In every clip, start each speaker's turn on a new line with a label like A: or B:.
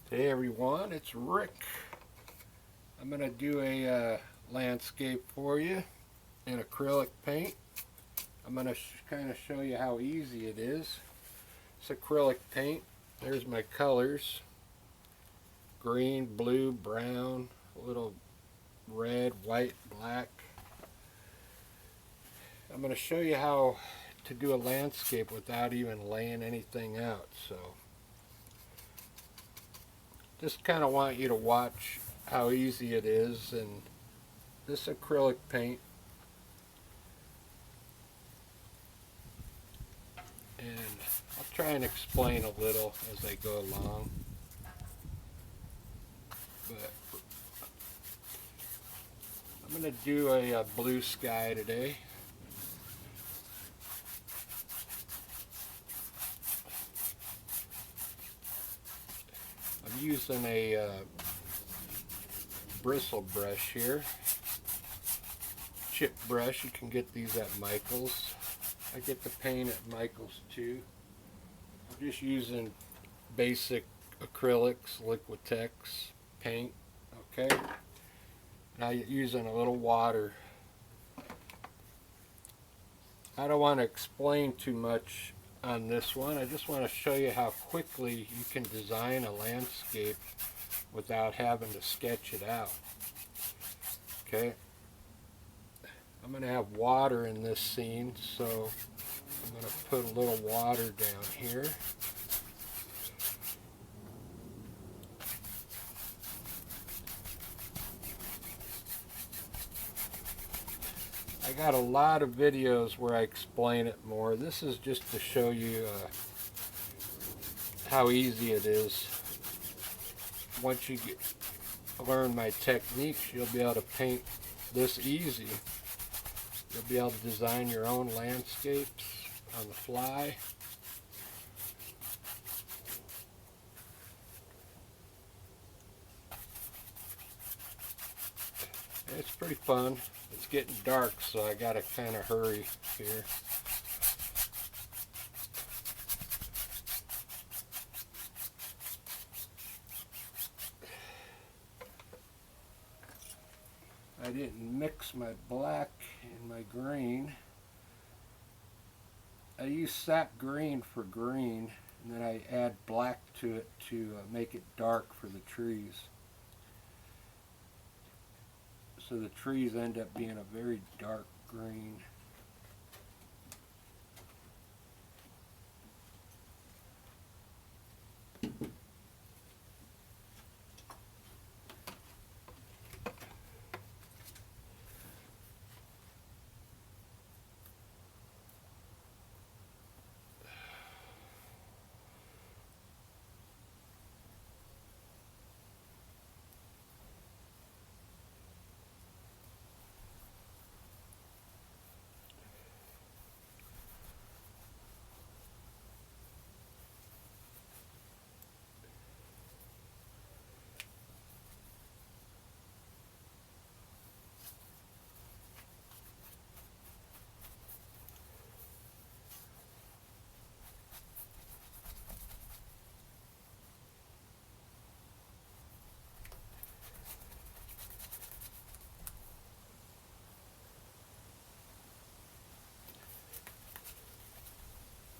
A: Hey everyone, it's Rick. I'm going to do a landscape for you in acrylic paint. I'm going to kind of show you how easy it is. It's acrylic paint. There's my colors. Green, blue, brown, a little red, white, black. I'm going to show you how to do a landscape without even laying anything out. So just kind of want you to watch how easy it is. And this acrylic paint, and I'll try and explain a little as I go along. But I'm going to do a blue sky today. I'm using a bristle brush here. Chip brush, you can get these at Michael's. I get the paint at Michael's too. I'm just using basic acrylics, Liquitex paint, okay? Now you're using a little water. I don't want to explain too much on this one. I just want to show you how quickly you can design a landscape without having to sketch it out. Okay? I'm going to have water in this scene, so I'm going to put a little water down here. I got a lot of videos where I explain it more. This is just to show you how easy it is. Once you learn my techniques, you'll be able to paint this easy. You'll be able to design your own landscapes on the fly. It's pretty fun. It's getting dark, so I gotta kind of hurry here. I didn't mix my black and my green. I use sap green for green, and then I add black to it to make it dark for the trees. So the trees end up being a very dark green.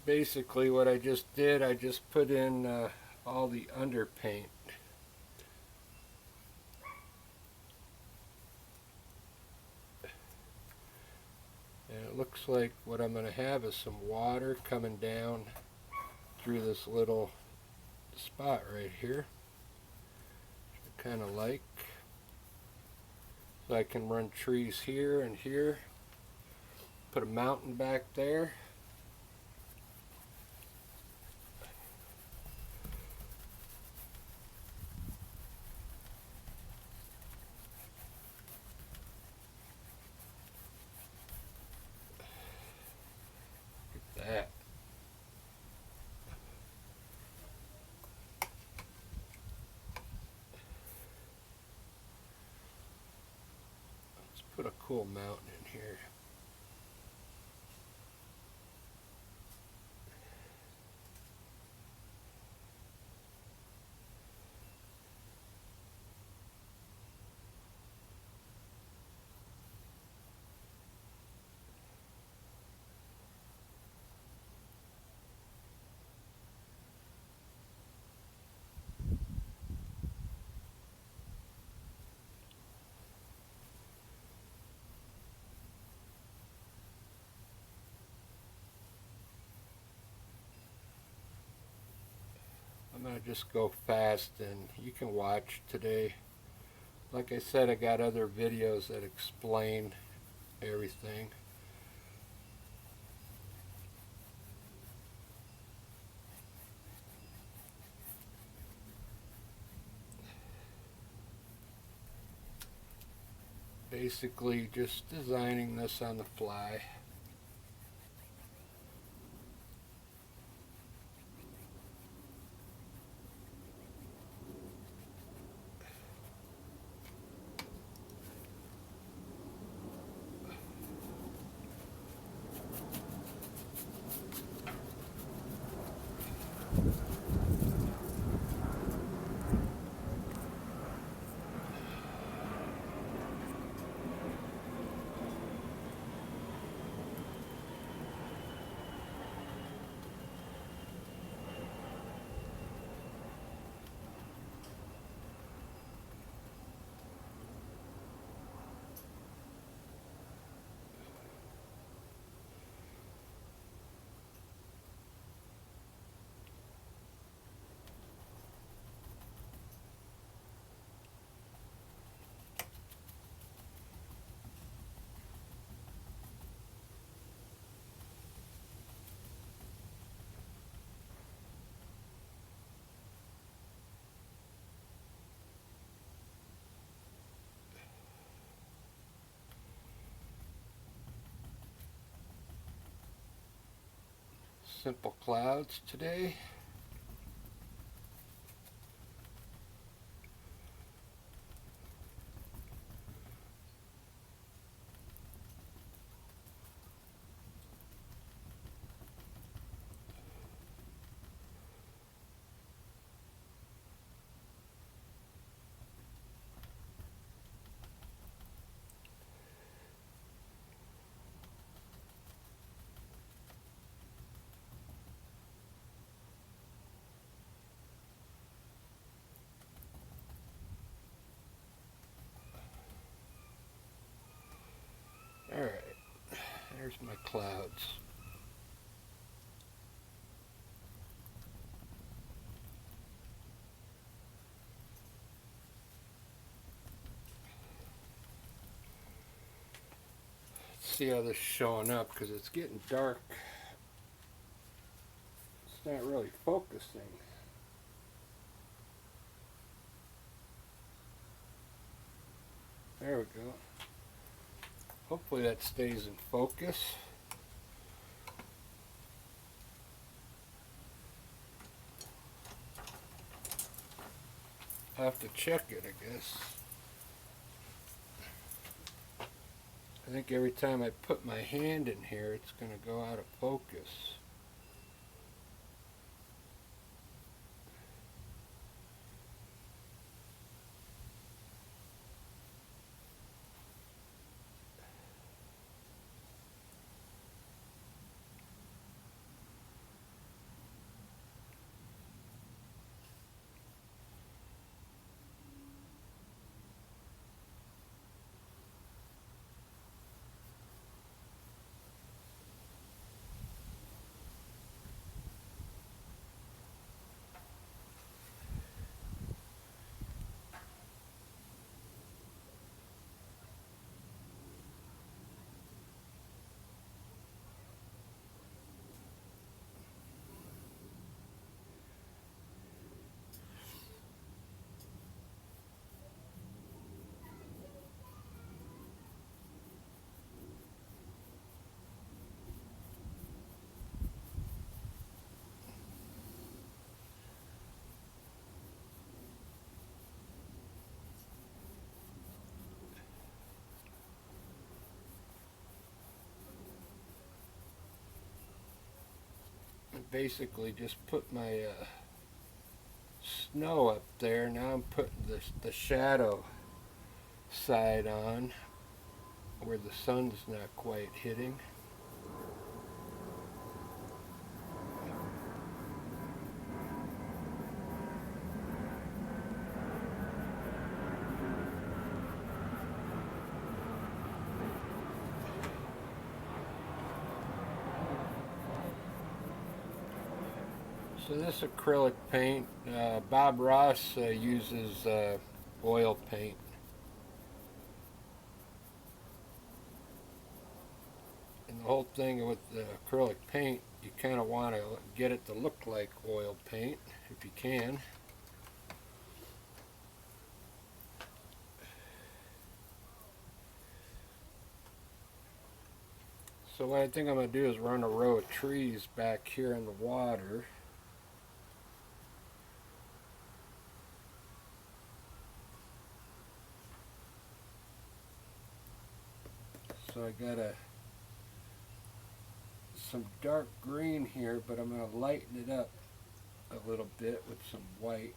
A: Basically what I just did, I just put in all the underpaint. And it looks like what I'm going to have is some water coming down through this little spot right here. I kind of like. So I can run trees here and here. Put a mountain back there. That. Let's put a cool mountain in here. I'm going to just go fast and you can watch today. Like I said, I got other videos that explain everything. Basically just designing this on the fly. Simple clouds today. Alright, there's my clouds. Let's see how this is showing up because it's getting dark. It's not really focusing. There we go. Hopefully that stays in focus. I have to check it, I guess. I think every time I put my hand in here, it's going to go out of focus. Basically just put my snow up there. Now I'm putting the shadow side on where the sun's not quite hitting. So this acrylic paint, Bob Ross uses oil paint. And the whole thing with the acrylic paint, you kind of want to get it to look like oil paint if you can. So what I think I'm going to do is run a row of trees back here in the water. So I got some dark green here, but I'm going to lighten it up a little bit with some white.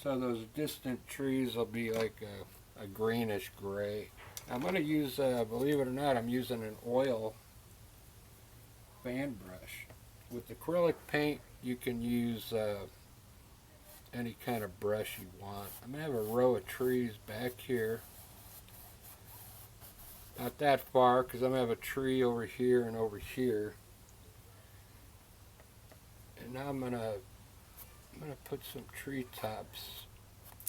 A: So those distant trees will be like a greenish gray. I'm going to use, believe it or not, I'm using an oil fan brush. With acrylic paint, you can use any kind of brush you want. I'm going to have a row of trees back here. Not that far, because I'm going to have a tree over here and over here. And now I'm going to put some tree tops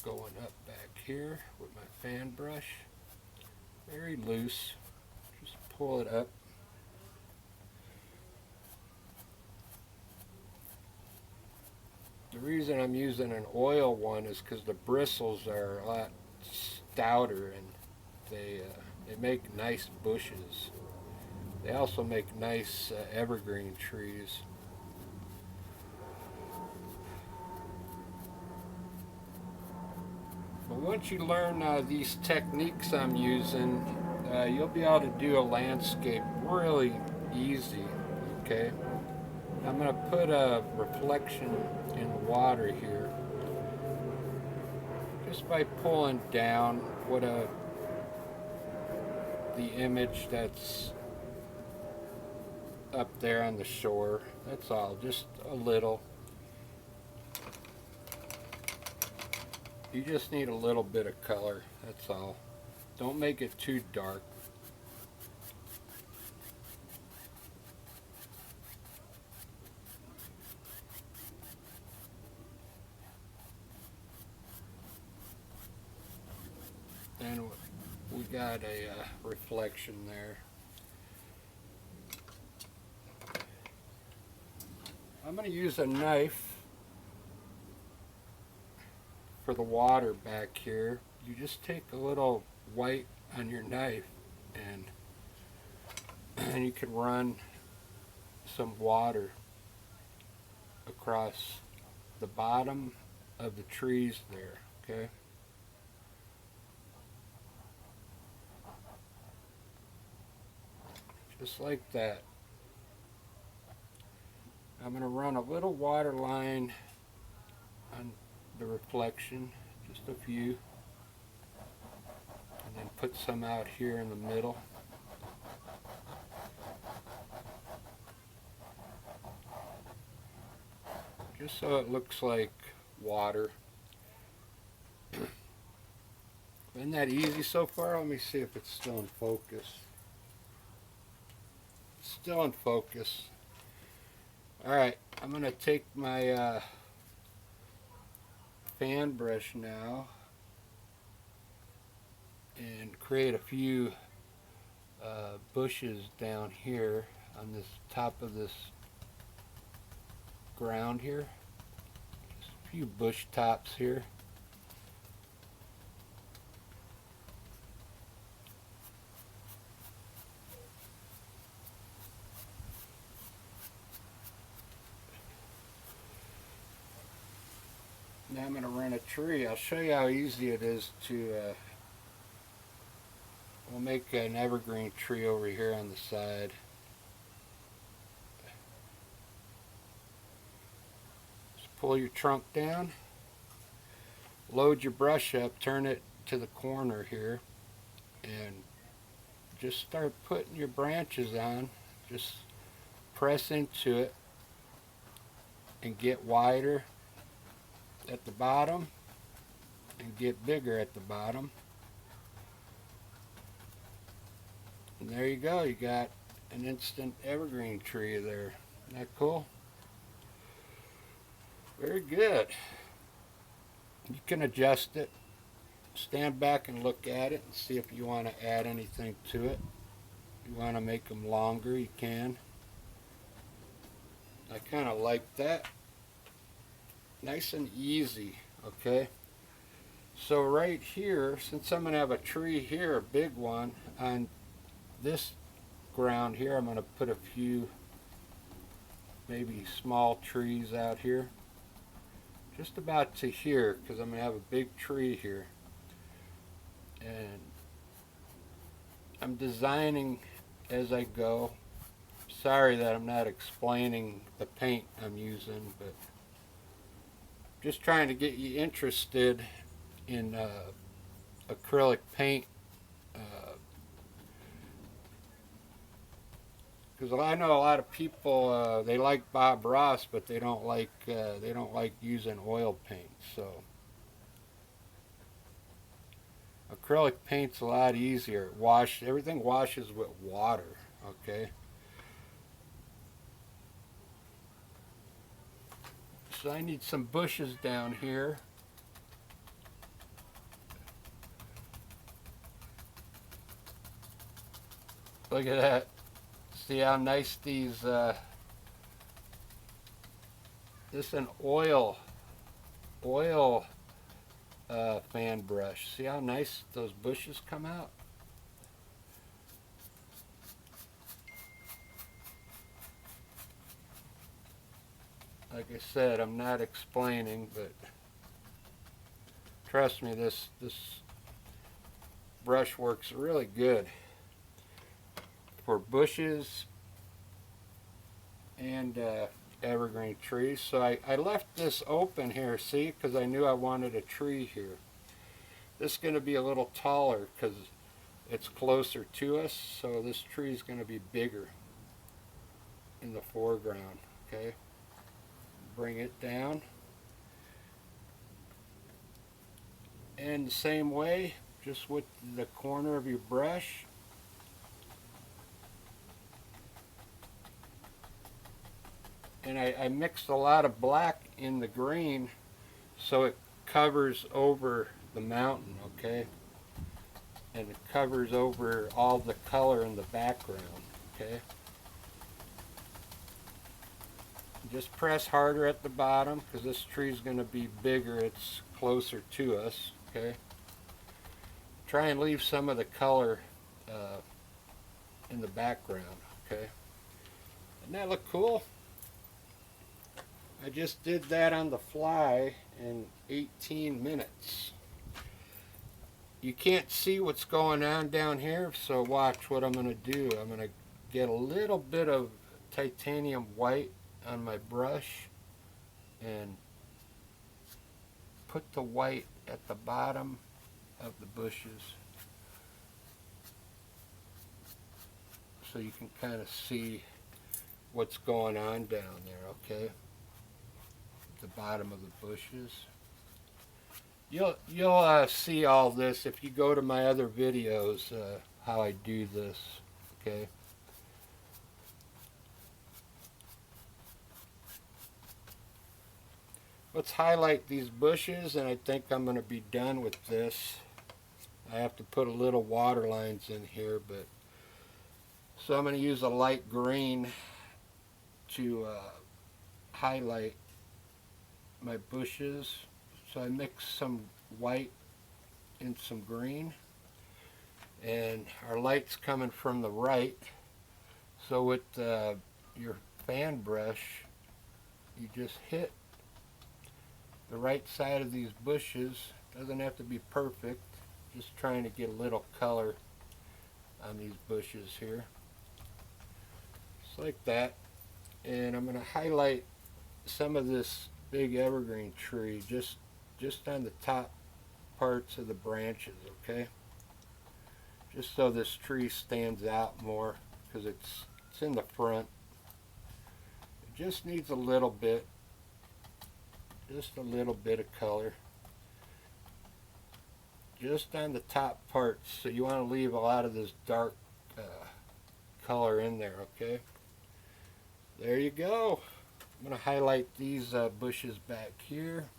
A: going up back here with my fan brush. Very loose. Just pull it up. The reason I'm using an oil one is because the bristles are a lot stouter and they make nice bushes. They also make nice evergreen trees. But once you learn these techniques I'm using, you'll be able to do a landscape really easy, okay? I'm going to put a reflection in the water here just by pulling down the image that's up there on the shore. That's all, just a little. You just need a little bit of color, that's all. Don't make it too dark. And we got a reflection there. I'm going to use a knife for the water back here. You just take a little white on your knife and you can run some water across the bottom of the trees there, okay? Just like that. I'm going to run a little water line on the reflection, just a few, and then put some out here in the middle. Just so it looks like water. Isn't that easy so far? Let me see if it's still in focus. It's still in focus. Alright, I'm going to take my fan brush now and create a few bushes down here on this top of this ground here. Just a few bush tops here. Now I'm going to run a tree. I'll show you how easy it is to we'll make an evergreen tree over here on the side. Just pull your trunk down, load your brush up, turn it to the corner here, and just start putting your branches on. Just press into it and get wider at the bottom and get bigger at the bottom. And there you go, you got an instant evergreen tree there. Isn't that cool? Very good. You can adjust it. Stand back and look at it and see if you want to add anything to it. If you want to make them longer, you can. I kind of like that. Nice and easy, okay? So right here, since I'm going to have a tree here, a big one, on this ground here, I'm going to put a few maybe small trees out here. Just about to here, because I'm going to have a big tree here. And I'm designing as I go. Sorry that I'm not explaining the paint I'm using, but just trying to get you interested in acrylic paint, because I know a lot of people they like Bob Ross, but they don't like using oil paint. So acrylic paint's a lot easier. Everything washes with water, okay? So I need some bushes down here. Look at that. See how nice these, this is an oil fan brush. See how nice those bushes come out? Like I said, I'm not explaining, but trust me, this brush works really good for bushes and evergreen trees. So I left this open here, see, because I knew I wanted a tree here. This is going to be a little taller because it's closer to us, so this tree is going to be bigger in the foreground, okay? Bring it down. And the same way, just with the corner of your brush, and I mixed a lot of black in the green so it covers over the mountain, okay? And it covers over all the color in the background, okay? Just press harder at the bottom because this tree is going to be bigger. It's closer to us, okay? Try and leave some of the color in the background, okay? Doesn't that look cool? I just did that on the fly in 18 minutes. You can't see what's going on down here, so watch what I'm going to do. I'm going to get a little bit of titanium white on my brush and put the white at the bottom of the bushes so you can kind of see what's going on down there, okay? The bottom of the bushes. You'll see all this if you go to my other videos, how I do this, okay? Let's highlight these bushes, and I think I'm going to be done with this. I have to put a little water lines in here, but so I'm going to use a light green to highlight my bushes. So I mix some white and some green, and our light's coming from the right. So with your fan brush, you just hit the right side of these bushes. Doesn't have to be perfect, just trying to get a little color on these bushes here. Just like that. And I'm going to highlight some of this big evergreen tree just on the top parts of the branches, okay? Just so this tree stands out more because it's in the front. It just needs a little bit, just a little bit of color. Just on the top parts, so you want to leave a lot of this dark color in there, okay? There you go. I'm going to highlight these bushes back here.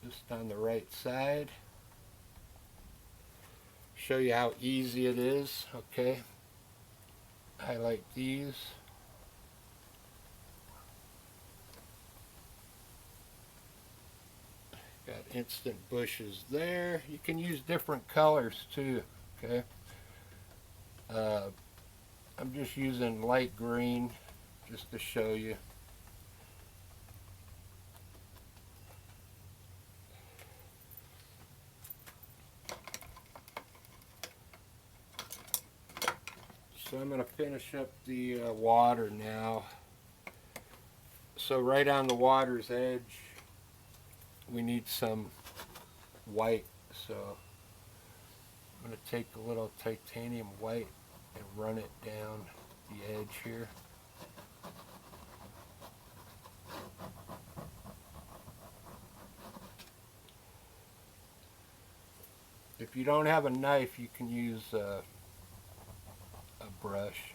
A: Just on the right side. Show you how easy it is, okay? Highlight these. Got instant bushes there. You can use different colors too, okay? I'm just using light green just to show you. So I'm going to finish up the water now. So right on the water's edge, we need some white. So I'm going to take a little titanium white and run it down the edge here. If you don't have a knife, you can use a brush.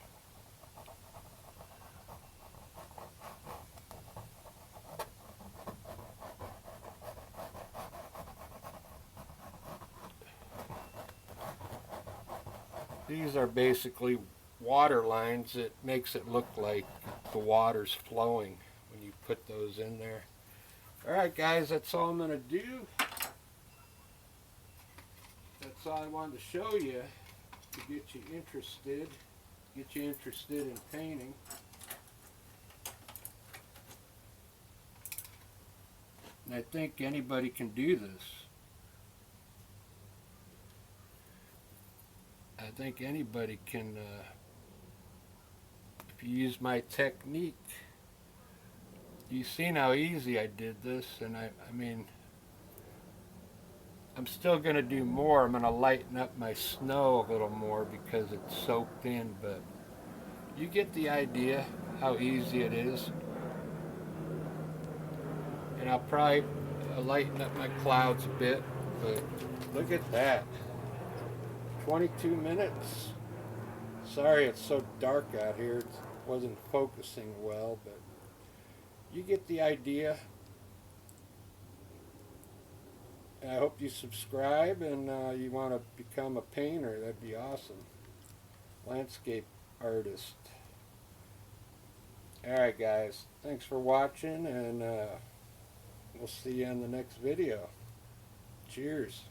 A: These are basically water lines. It makes it look like the water's flowing when you put those in there. Alright guys, that's all I'm going to do. That's all I wanted to show you to get you interested in painting. And I think anybody can do this. I think anybody can, if you use my technique. You've seen how easy I did this, and I mean, I'm still going to do more. I'm going to lighten up my snow a little more because it's soaked in, but you get the idea how easy it is. And I'll probably lighten up my clouds a bit, but look at that. 22 minutes. Sorry it's so dark out here. It wasn't focusing well, but you get the idea. And I hope you subscribe, and you want to become a painter. That'd be awesome. Landscape artist. Alright guys, thanks for watching, and we'll see you in the next video. Cheers.